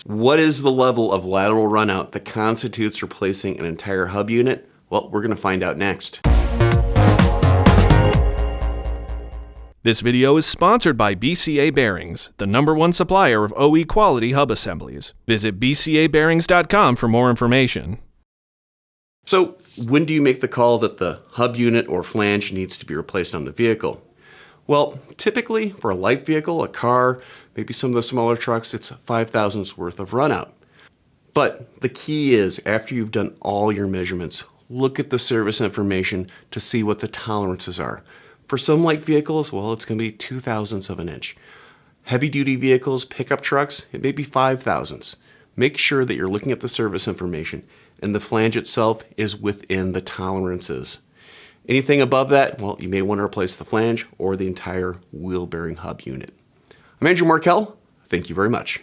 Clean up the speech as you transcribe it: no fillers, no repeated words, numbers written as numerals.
What is the level of lateral runout that constitutes replacing an entire hub unit? Well, we're going to find out next. This video is sponsored by BCA Bearings, the #1 supplier of OE quality hub assemblies. Visit bcabearings.com for more information. So, when do you make the call that the hub unit or flange needs to be replaced on the vehicle? Well, typically for a light vehicle, a car, maybe some of the smaller trucks, it's 5 thousandths worth of runout. But the key is, after you've done all your measurements, look at the service information to see what the tolerances are. For some light vehicles, well, it's going to be 2 thousandths of an inch. Heavy duty vehicles, pickup trucks, it may be 5 thousandths. Make sure that you're looking at the service information and the flange itself is within the tolerances. Anything above that, well, you may want to replace the flange or the entire wheel bearing hub unit. I'm Andrew Markel. Thank you very much.